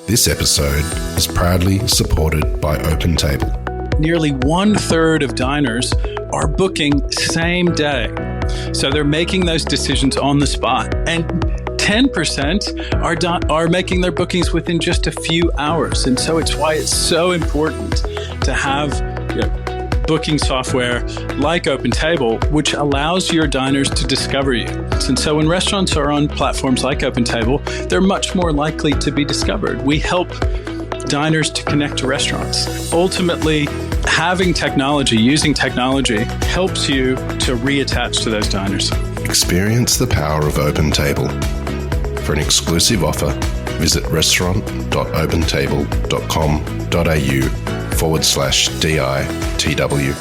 This episode is proudly supported by OpenTable. Nearly 1/3 of diners are booking same day. So they're making those decisions on the spot. And 10% are making their bookings within just a few hours. And so it's why it's so important to have booking software like OpenTable, which allows your diners to discover you. And so when restaurants are on platforms like OpenTable, they're much more likely to be discovered. We help diners to connect to restaurants. Ultimately, having technology, using technology, helps you to reattach to those diners. Experience the power of OpenTable. For an exclusive offer, visit restaurant.opentable.com.au/DITW.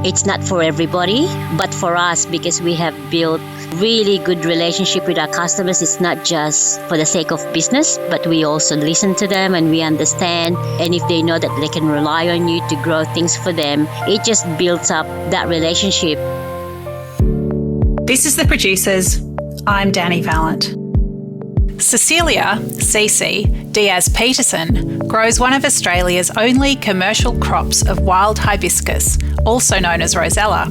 It's not for everybody, but for us, because we have built really good relationship with our customers. It's not just for the sake of business, but we also listen to them and we understand. And if they know that they can rely on you to grow things for them, it just builds up that relationship. This is The Producers. I'm Dani Valent. Cecilia CC Diaz-Petersen grows one of Australia's only commercial crops of wild hibiscus, also known as rosella,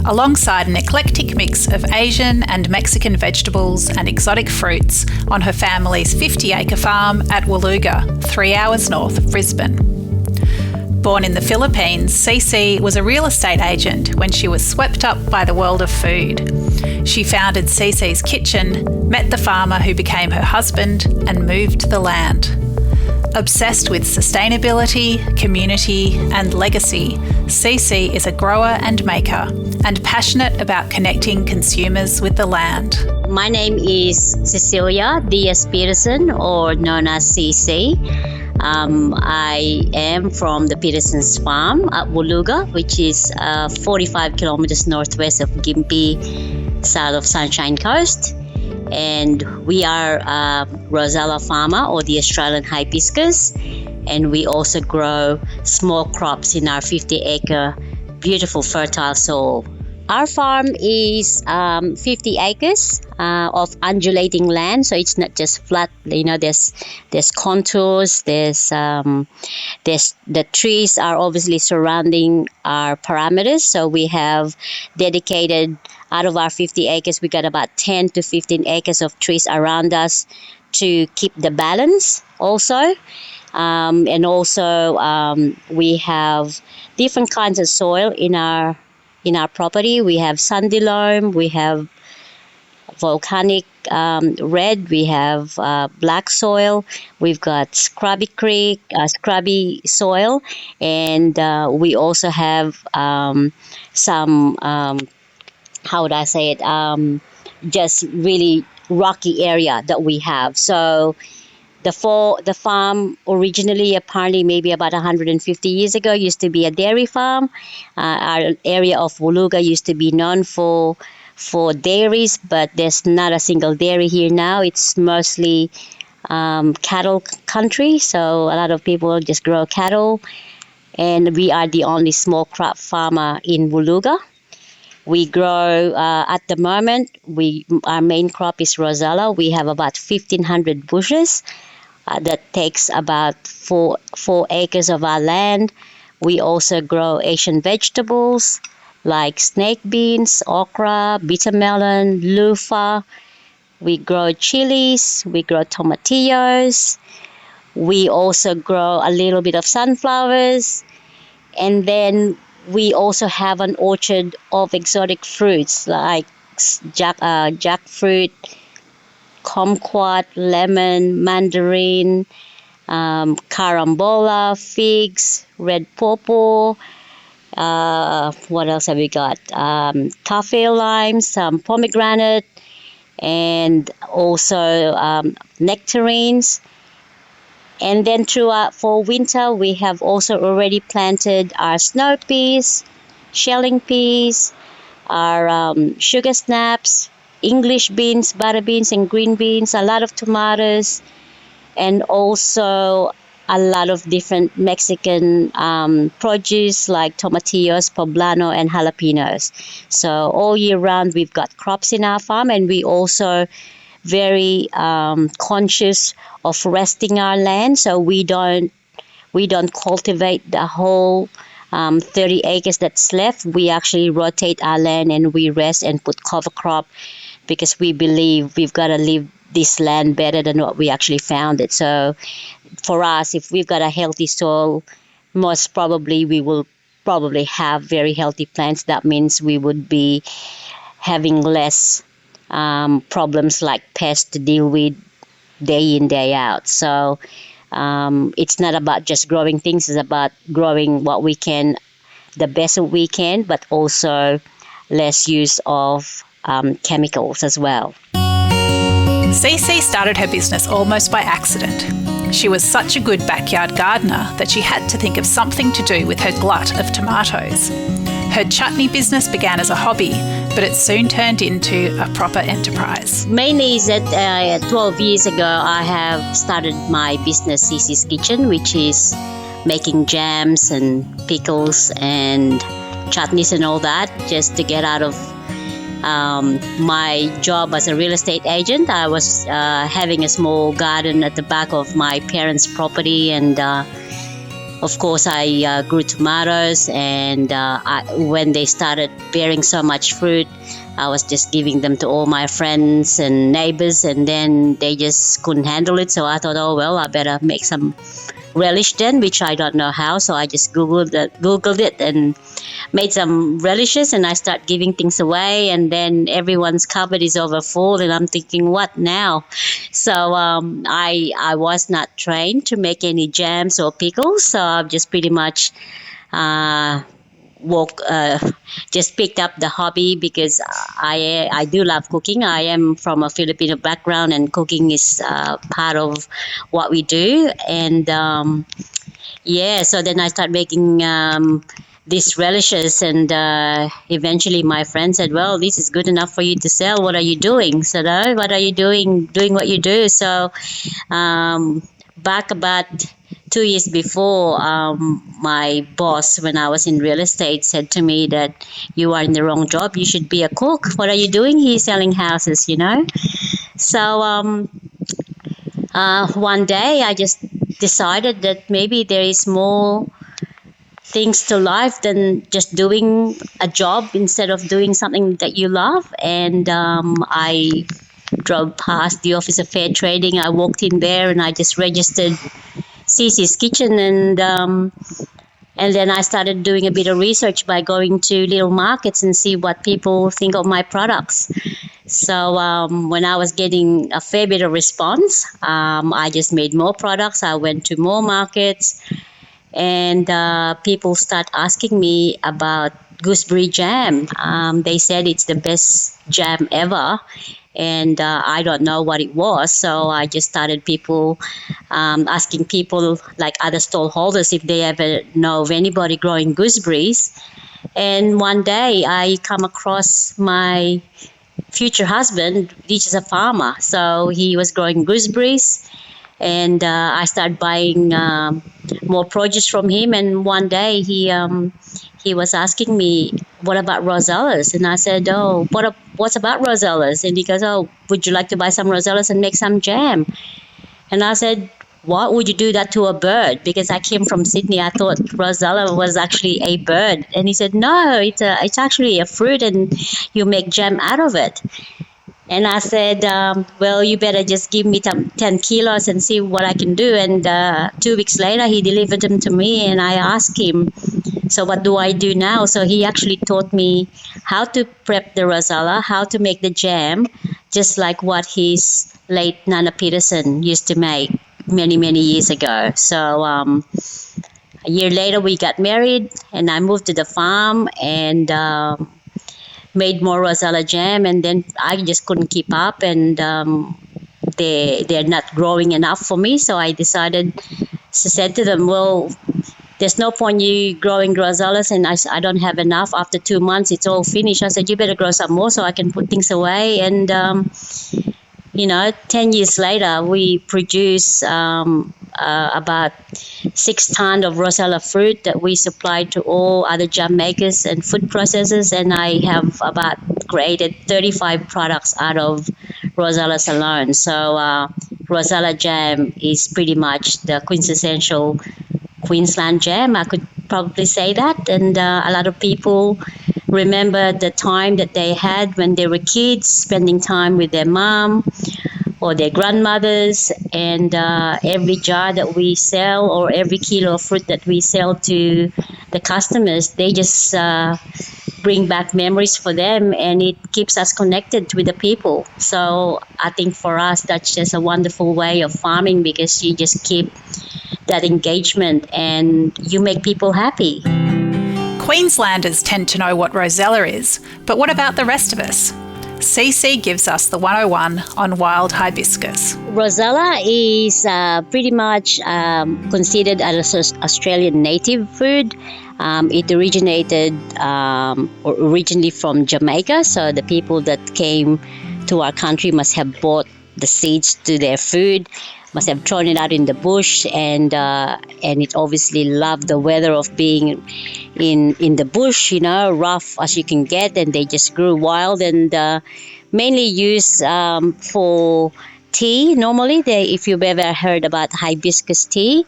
alongside an eclectic mix of Asian and Mexican vegetables and exotic fruits on her family's 50-acre farm at Woolooga, 3 hours north of Brisbane. Born in the Philippines, CC was a real estate agent when she was swept up by the world of food. She founded CC's Kitchen, met the farmer who became her husband, and moved the land. Obsessed with sustainability, community, and legacy, CC is a grower and maker, and passionate about connecting consumers with the land. My name is Cecilia Diaz-Petersen, or known as CC. I am from the Peterson's farm at Woolooga, which is 45 kilometers northwest of Gympie, south of Sunshine Coast. And we are a rosella farmer, or the Australian hibiscus. And we also grow small crops in our 50-acre beautiful fertile soil. Our farm is 50 acres of undulating land, so it's not just flat. There's contours. There's the trees are obviously surrounding our parameters. So we have dedicated, out of our 50 acres, we got about 10 to 15 acres of trees around us to keep the balance also. And also we have different kinds of soil in our property. We have sandy loam, we have volcanic red, we have black soil, we've got scrubby soil, and we also have some, how would I say it, just really rocky area that we have. So the farm originally, apparently maybe about 150 years ago, used to be a dairy farm. Our area of Woolooga used to be known for dairies, but there's not a single dairy here now. It's mostly cattle country, so a lot of people just grow cattle, and we are the only small crop farmer in Woolooga. We grow, at the moment, our main crop is rosella. We have about 1,500 bushes. That takes about 4 acres of our land. We also grow Asian vegetables like snake beans, okra, bitter melon, loofah. We grow chilies. We grow tomatillos. We also grow a little bit of sunflowers. And then we also have an orchard of exotic fruits like jackfruit, kumquat, lemon, mandarin, carambola, figs, red pawpaw. What else have we got? Toffee limes, some pomegranate, and also nectarines. And then for winter, we have also already planted our snow peas, shelling peas, our sugar snaps, English beans, butter beans, and green beans, a lot of tomatoes, and also a lot of different Mexican produce like tomatillos, poblano, and jalapenos. So all year round, we've got crops in our farm, and we also very conscious of resting our land, so we don't cultivate the whole 30 acres that's left. We actually rotate our land and we rest and put cover crop because we believe we've got to leave this land better than what we actually found it. So for us, if we've got a healthy soil, most probably we will probably have very healthy plants. That means we would be having less problems like pests to deal with day in, day out. So it's not about just growing things, it's about growing what we can, the best we can, but also less use of chemicals as well. CC started her business almost by accident. She was such a good backyard gardener that she had to think of something to do with her glut of tomatoes. Her chutney business began as a hobby, but it soon turned into a proper enterprise. Mainly is that 12 years ago I have started my business, CC's Kitchen, which is making jams and pickles and chutneys and all that, just to get out of my job as a real estate agent. I was having a small garden at the back of my parents' property, and of course I grew tomatoes, and when they started bearing so much fruit, I was just giving them to all my friends and neighbors, and then they just couldn't handle it. So I thought, oh well, I better make some relish then, which I don't know how. So I just Googled it and made some relishes, and I start giving things away, and then everyone's cupboard is over full, and I'm thinking, what now? So I was not trained to make any jams or pickles, so I've just pretty much just picked up the hobby because I do love cooking. I am from a Filipino background, and cooking is part of what we do. And so then I started making these relishes, and eventually my friend said, well, this is good enough for you to sell. What are you doing? So what are you doing what you do? So back about 2 years before, my boss, when I was in real estate, said to me that you are in the wrong job. You should be a cook. What are you doing here selling houses, So one day I just decided that maybe there is more things to life than just doing a job instead of doing something that you love. And I drove past the Office of Fair Trading. I walked in there and I just registered CC's Kitchen, and then I started doing a bit of research by going to little markets and see what people think of my products. So when I was getting a fair bit of response, I just made more products. I went to more markets, and people start asking me about gooseberry jam. They said it's the best jam ever, and I don't know what it was. So I just started asking people like other stall holders if they ever know of anybody growing gooseberries. And one day I come across my future husband, which is a farmer. So he was growing gooseberries, and I started buying more produce from him. And one day he was asking me, what about rosellas? And I said, oh, what's about rosellas? And he goes, oh, would you like to buy some rosellas and make some jam? And I said, what would you do that to a bird? Because I came from Sydney, I thought rosella was actually a bird. And he said, no, it's actually a fruit, and you make jam out of it. And I said, well, you better just give me 10 kilos and see what I can do. And 2 weeks later, he delivered them to me, and I asked him, so what do I do now? So he actually taught me how to prep the rosella, how to make the jam, just like what his late Nana Petersen used to make many, many years ago. So a year later, we got married, and I moved to the farm and made more rosella jam, and then I just couldn't keep up, and they're not growing enough for me. So I said to them, well, there's no point you growing rosellas, and I don't have enough. After 2 months, it's all finished. I said, you better grow some more so I can put things away. And 10 years later, we produce about 6 tons of rosella fruit that we supply to all other jam makers and food processors. And I have about created 35 products out of rosellas alone. So rosella jam is pretty much the quintessential Queensland jam. I could probably say that, and a lot of people remember the time that they had when they were kids, spending time with their mom or their grandmothers, and every jar that we sell or every kilo of fruit that we sell to the customers, they just bring back memories for them, and it keeps us connected with the people. So I think for us, that's just a wonderful way of farming, because you just keep that engagement and you make people happy. Queenslanders tend to know what rosella is, but what about the rest of us? CC gives us the 101 on wild hibiscus. Rosella is pretty much considered as an Australian native food. It originated originally from Jamaica, so the people that came to our country must have bought the seeds to their food, must have thrown it out in the bush, and it obviously loved the weather of being in the bush, rough as you can get, and they just grew wild and mainly used for tea. Normally, if you've ever heard about hibiscus tea,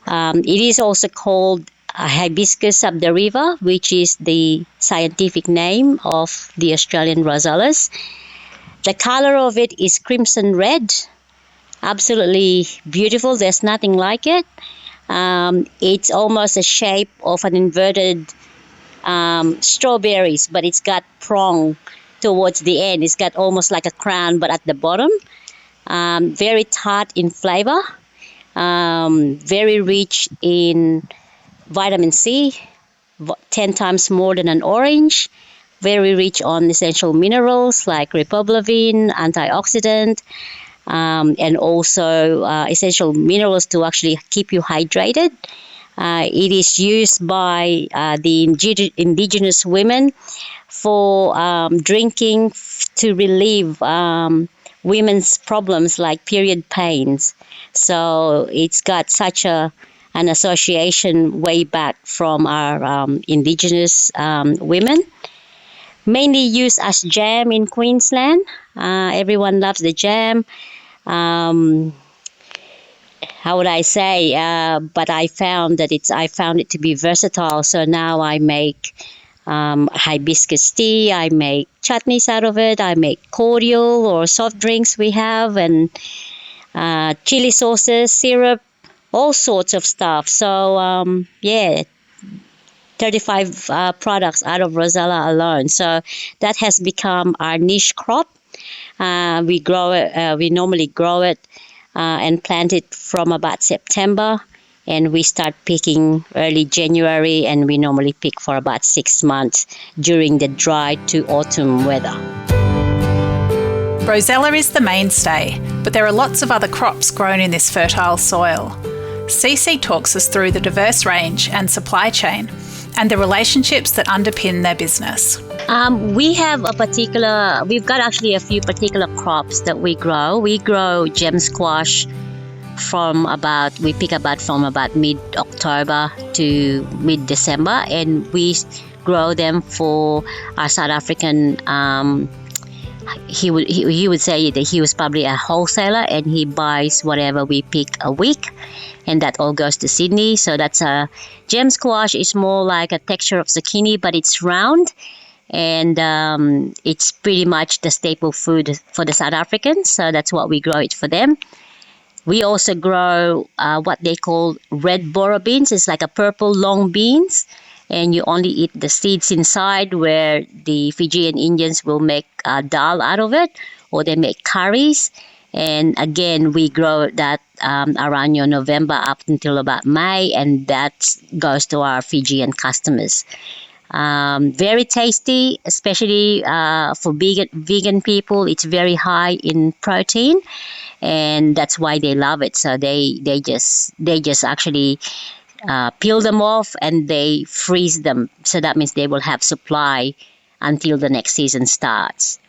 it is also called hibiscus up the river, which is the scientific name of the Australian rosellas. The color of it is crimson red. Absolutely beautiful. There's nothing like it. It's almost a shape of an inverted strawberries, but it's got prong towards the end. It's got almost like a crown, but at the bottom. Very tart in flavor. Very rich in vitamin C, 10 times more than an orange. Very rich on essential minerals like riboflavin, antioxidant, and also essential minerals to actually keep you hydrated. It is used by the indigenous women for drinking to relieve women's problems like period pains. So it's got such an association way back from our indigenous women. Mainly used as jam in Queensland. Everyone loves the jam. How would I say? But I found it to be versatile. So now I make hibiscus tea. I make chutneys out of it. I make cordial or soft drinks we have, and chili sauces, syrup, all sorts of stuff. So 35 products out of rosella alone. So that has become our niche crop. We grow it. We normally grow it and plant it from about September, and we start picking early January, and we normally pick for about 6 months during the dry to autumn weather. Rosella is the mainstay, but there are lots of other crops grown in this fertile soil. CC talks us through the diverse range and supply chain and the relationships that underpin their business. We've got actually a few particular crops that we grow. We grow gem squash from about mid-October to mid-December, and we grow them for our South African. He would say that he was probably a wholesaler, and he buys whatever we pick a week, and that all goes to Sydney. So that's a gem squash. Is more like a texture of zucchini, but it's round, and it's pretty much the staple food for the South Africans. So that's what we grow it for them. We also grow what they call red boro beans. It's like a purple long beans, and you only eat the seeds inside, where the Fijian Indians will make dal out of it, or they make curries. And again, we grow that around November up until about May, and that goes to our Fijian customers. Very tasty, especially for vegan people. It's very high in protein, and that's why they love it. So they just actually peel them off and they freeze them. So that means they will have supply until the next season starts.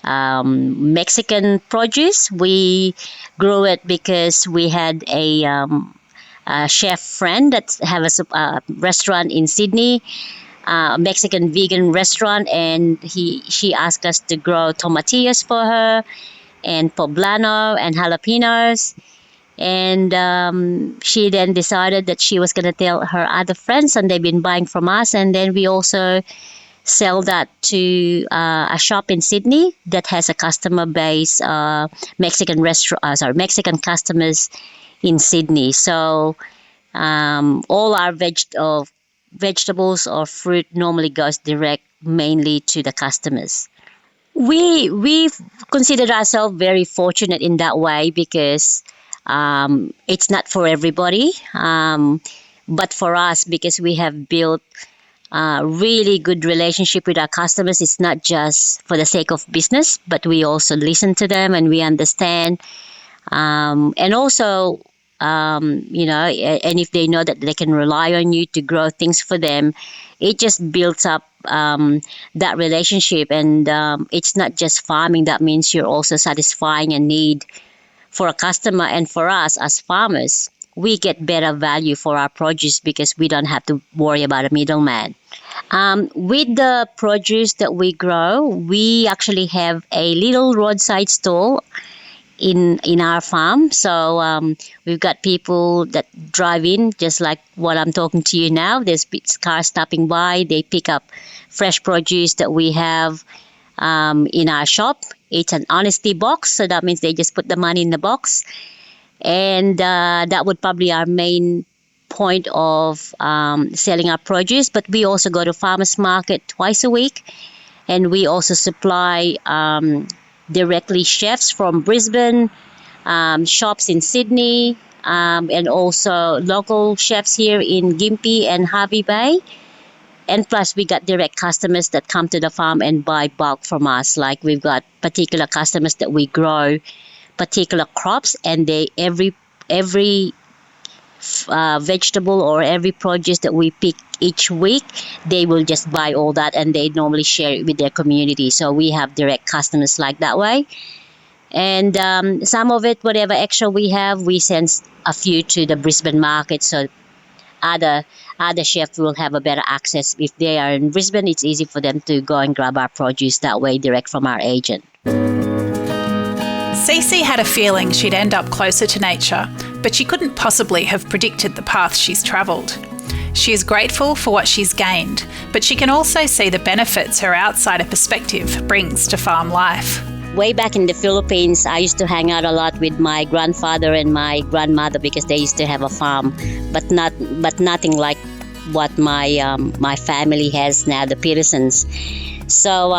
Mexican produce, we grew it because we had a chef friend that have a restaurant in Sydney, Mexican vegan restaurant, and she asked us to grow tomatillos for her, and poblano and jalapenos. And she then decided that she was going to tell her other friends, and they've been buying from us. And then we also sell that to a shop in Sydney that has a customer base, Mexican customers in Sydney. So all our vegetables or fruit normally goes direct mainly to the customers. We've considered ourselves very fortunate in that way because it's not for everybody, but for us, because we have built really good relationship with our customers. It's not just for the sake of business, but we also listen to them and we understand. And also, and if they know that they can rely on you to grow things for them, it just builds up that relationship. And it's not just farming. That means you're also satisfying a need for a customer, and for us as farmers, we get better value for our produce because we don't have to worry about a middleman. With the produce that we grow, we actually have a little roadside stall in our farm. So we've got people that drive in, just like what I'm talking to you now. There's cars stopping by. They pick up fresh produce that we have in our shop. It's an honesty box, so that means they just put the money in the box. And that would probably our main point of selling our produce. But we also go to farmers market twice a week, and we also supply directly chefs from Brisbane, shops in Sydney, and also local chefs here in Gympie and Hervey Bay. And plus, we got direct customers that come to the farm and buy bulk from us. Like we've got particular customers that we grow particular crops, and they every vegetable or every produce that we pick each week, they will just buy all that, and they normally share it with their community. So we have direct customers like that way. And some of it, whatever extra we have, we send a few to the Brisbane market, so other chefs will have a better access. If they are in Brisbane, it's easy for them to go and grab our produce that way direct from our agent. Cece had a feeling she'd end up closer to nature, but she couldn't possibly have predicted the path she's travelled. She is grateful for what she's gained, but she can also see the benefits her outsider perspective brings to farm life. Way back in the Philippines, I used to hang out a lot with my grandfather and my grandmother because they used to have a farm, but nothing like what my family has now, the Petersens. So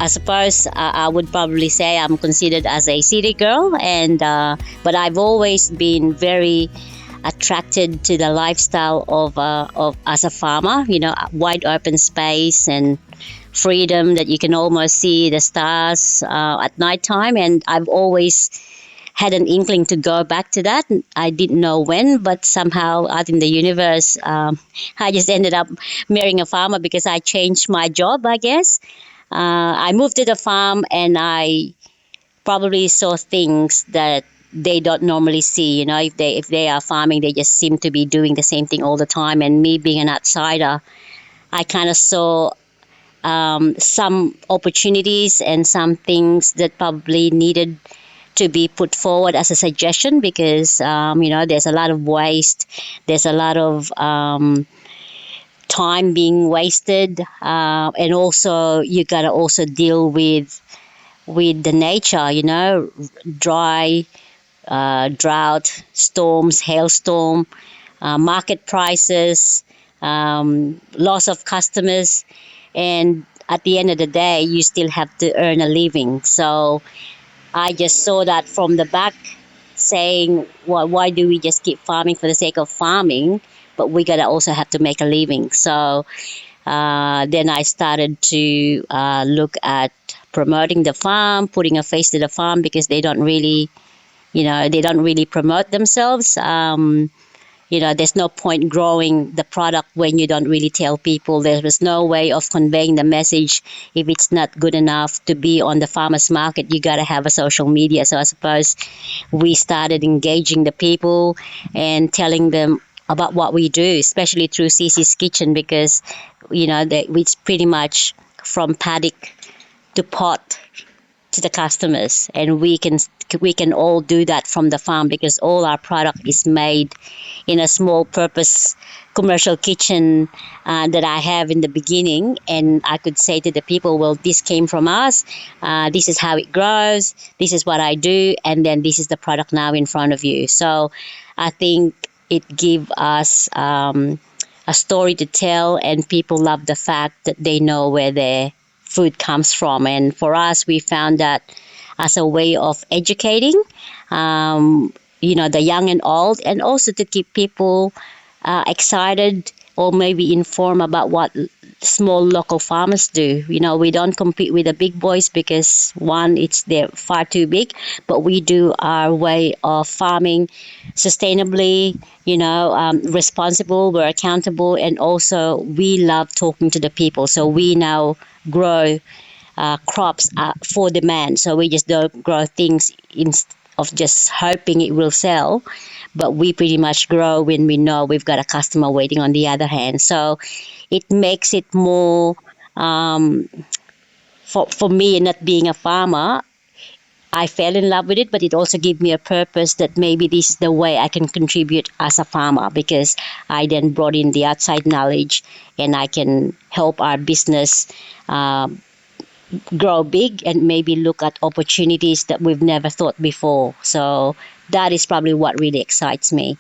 I suppose I would probably say I'm considered as a city girl, and but I've always been very attracted to the lifestyle of as a farmer. You know, wide open space and freedom that you can almost see the stars at nighttime, and I've always had an inkling to go back to that. I didn't know when, but somehow out in the universe, I just ended up marrying a farmer because I changed my job, I guess. I moved to the farm, and I probably saw things that they don't normally see. You know, if they are farming, they just seem to be doing the same thing all the time. And me being an outsider, I kind of saw some opportunities and some things that probably needed to be put forward as a suggestion because, there's a lot of waste. There's a lot of time being wasted. And also, you got to also deal with the nature, dry, drought, storms, hailstorm, market prices, loss of customers. And at the end of the day, you still have to earn a living. So I just saw that from the back, saying, well, why do we just keep farming for the sake of farming? But we gotta also have to make a living. So then I started to look at promoting the farm, putting a face to the farm, because they don't really promote themselves. There's no point growing the product when you don't really tell people. There was no way of conveying the message if it's not good enough to be on the farmer's market. You got to have a social media. So I suppose we started engaging the people and telling them about what we do, especially through Cece's Kitchen, because, it's pretty much from paddock to pot to the customers, and we can all do that from the farm because all our product is made in a small purpose commercial kitchen that I have in the beginning, and I could say to the people, well, this came from us, this is how it grows, this is what I do, and then this is the product now in front of you. So I think it gives us a story to tell, and people love the fact that they know where their food comes from. And for us, we found that as a way of educating, the young and old, and also to keep people excited or maybe informed about what small local farmers do. We don't compete with the big boys because one, they're far too big, but we do our way of farming sustainably, responsible, we're accountable, and also we love talking to the people. So we now grow crops for demand. So we just don't grow things of just hoping it will sell, but we pretty much grow when we know we've got a customer waiting on the other hand. So it makes it more, for me, not being a farmer, I fell in love with it, but it also gave me a purpose that maybe this is the way I can contribute as a farmer, because I then brought in the outside knowledge and I can help our business grow big and maybe look at opportunities that we've never thought before. So that is probably what really excites me.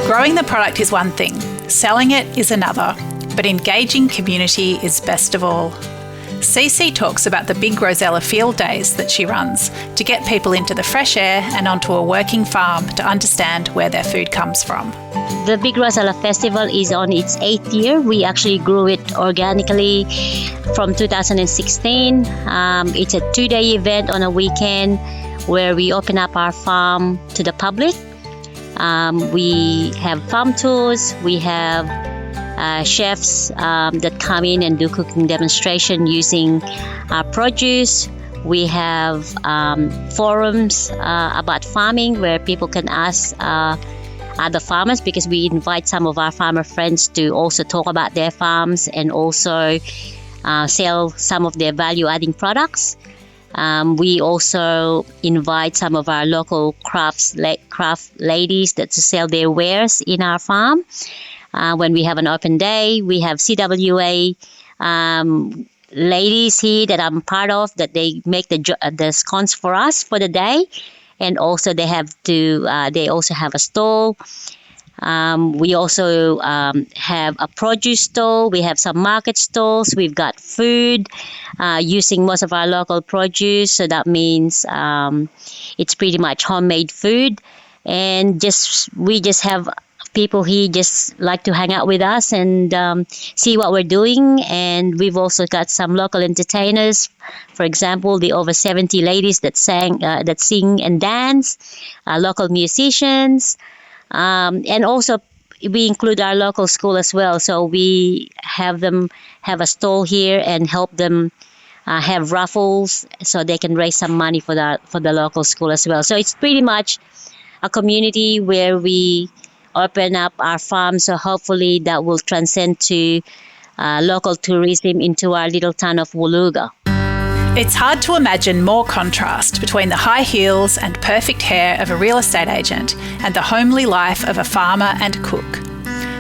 Growing the product is one thing, selling it is another, but engaging community is best of all. CC talks about the big Rosella field days that she runs to get people into the fresh air and onto a working farm to understand where their food comes from. The Big Rosella Festival is on its 8th year. We actually grew it organically from 2016. It's a 2-day event on a weekend where we open up our farm to the public. We have farm tours. We have chefs that come in and do cooking demonstration using our produce. We have forums about farming where people can ask other farmers, because we invite some of our farmer friends to also talk about their farms and also sell some of their value-adding products. We also invite some of our local craft ladies to sell their wares in our farm. When we have an open day, we have CWA ladies here that I'm part of, that they make the scones for us for the day, and also they also have a stall. We also have a produce stall. We have some market stalls. We've got food using most of our local produce, so that means it's pretty much homemade food, and we just have people here just like to hang out with us and see what we're doing. And we've also got some local entertainers, for example, the over 70 ladies that sing and dance, local musicians, and also we include our local school as well. So we have them have a stall here and help them have raffles so they can raise some money for the local school as well. So it's pretty much a community where we open up our farm, so hopefully that will transcend to local tourism into our little town of Woolooga. It's hard to imagine more contrast between the high heels and perfect hair of a real estate agent and the homely life of a farmer and cook.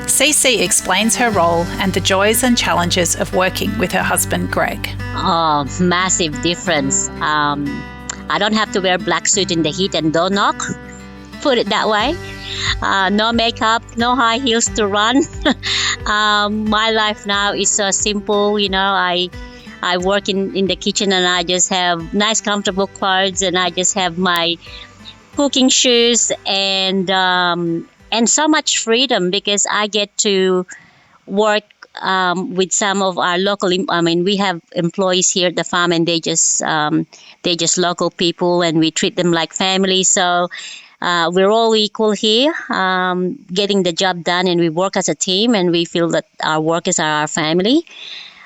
CC explains her role and the joys and challenges of working with her husband, Greg. Oh, massive difference. I don't have to wear a black suit in the heat and door knock, put it that way. No makeup, no high heels to run. My life now is so simple. I work in the kitchen and I just have nice comfortable clothes and I just have my cooking shoes and so much freedom, because I get to work with some of our local. We have employees here at the farm and they're just local people and we treat them like family. So we're all equal here, getting the job done, and we work as a team, and we feel that our workers are our family.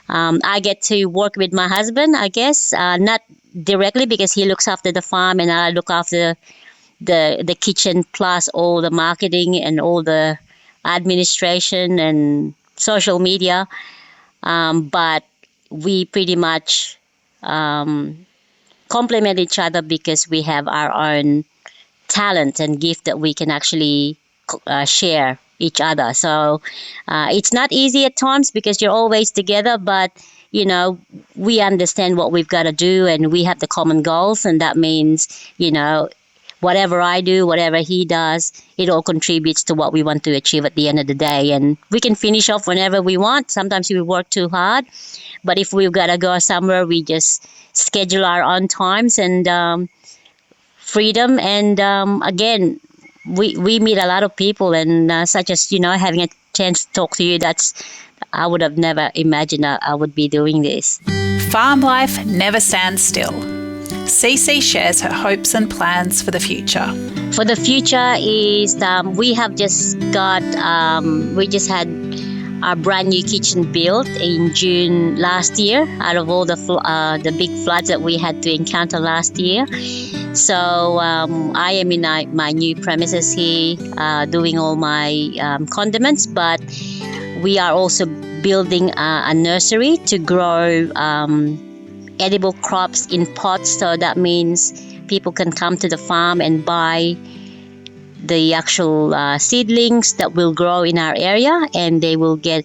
I get to work with my husband, I guess, not directly because he looks after the farm and I look after the kitchen, plus all the marketing and all the administration and social media. But we pretty much complement each other because we have our own talent and gift that we can actually share each other. So it's not easy at times because you're always together, but we understand what we've got to do and we have the common goals, and that means whatever I do, whatever he does, it all contributes to what we want to achieve at the end of the day. And we can finish off whenever we want. Sometimes we work too hard, but if we've got to go somewhere, we just schedule our own times and freedom. And again, we meet a lot of people, and such as having a chance to talk to you. I would have never imagined I would be doing this. Farm life never stands still. CC shares her hopes and plans for the future. For the future is we just had our brand new kitchen built in June last year out of all the big floods that we had to encounter last year. So I am in my new premises here doing all my condiments, but we are also building a nursery to grow edible crops in pots. So that means people can come to the farm and buy the actual seedlings that will grow in our area, and they will get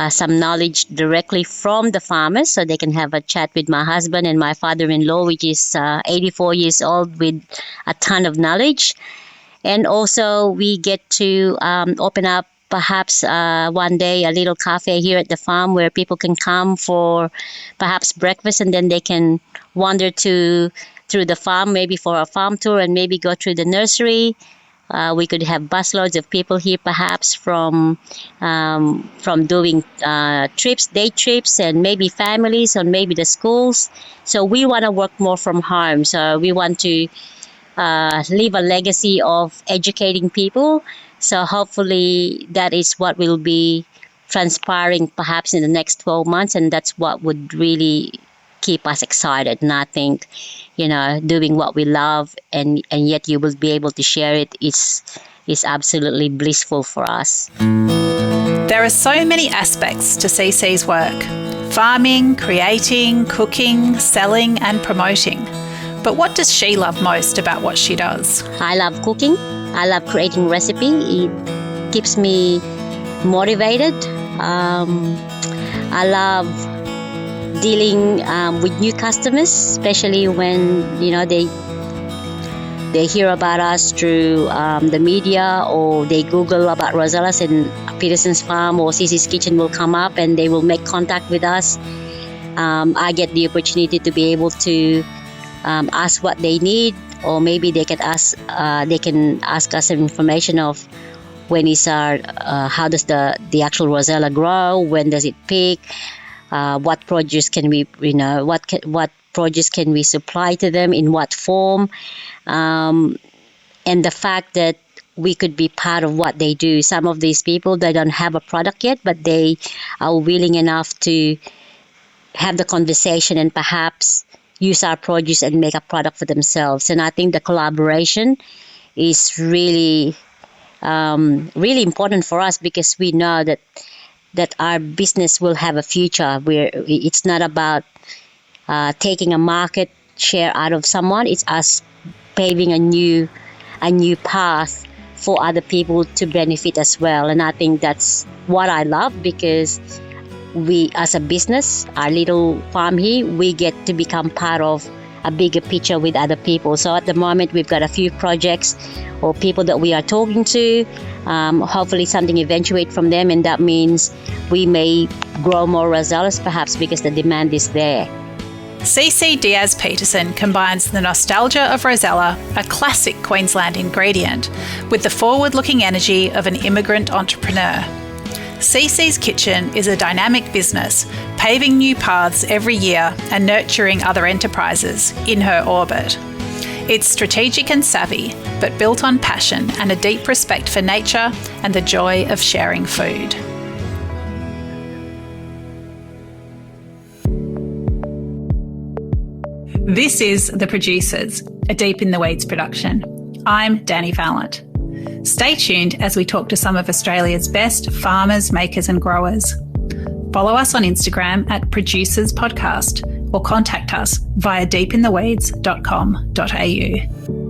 some knowledge directly from the farmers, so they can have a chat with my husband and my father-in-law, which is 84 years old, with a ton of knowledge. And also we get to open up perhaps one day a little cafe here at the farm where people can come for perhaps breakfast, and then they can wander through the farm, maybe for a farm tour, and maybe go through the nursery. We could have busloads of people here, perhaps from doing day trips, and maybe families, or maybe the schools. So we want to work more from home. So we want to leave a legacy of educating people. So hopefully that is what will be transpiring perhaps in the next 12 months, and that's what would really keep us excited. And I think, doing what we love and yet you will be able to share it is absolutely blissful for us. There are so many aspects to CC's work: farming, creating, cooking, selling and promoting. But what does she love most about what she does? I love cooking. I love creating recipe. It keeps me motivated. I love dealing with new customers, especially when they hear about us through the media, or they Google about Rosella's and Petersen's farm or CC's kitchen will come up and they will make contact with us. I get the opportunity to be able to ask what they need, or maybe they can ask us some information of when is how does the actual Rosella grow, when does it pick, what produce can we what produce can we supply to them, in what form, and the fact that we could be part of what they do. Some of these people, they don't have a product yet, but they are willing enough to have the conversation and perhaps use our produce and make a product for themselves. And I think the collaboration is really really important for us, because we know that our business will have a future where it's not about taking a market share out of someone. It's us paving a new path for other people to benefit as well. And I think that's what I love, because we, as a business, our little farm here, we get to become part of a bigger picture with other people. So at the moment, we've got a few projects or people that we are talking to. Hopefully something eventuate from them, and that means we may grow more Rosellas, perhaps because the demand is there. CC Diaz-Petersen combines the nostalgia of Rosella, a classic Queensland ingredient, with the forward-looking energy of an immigrant entrepreneur. CC's Kitchen is a dynamic business, paving new paths every year and nurturing other enterprises in her orbit. It's strategic and savvy, but built on passion and a deep respect for nature and the joy of sharing food. This is The Producers, a Deep in the Weeds production. I'm Dani Valent. Stay tuned as we talk to some of Australia's best farmers, makers and growers. Follow us on Instagram at Producers Podcast, or contact us via deepintheweeds.com.au.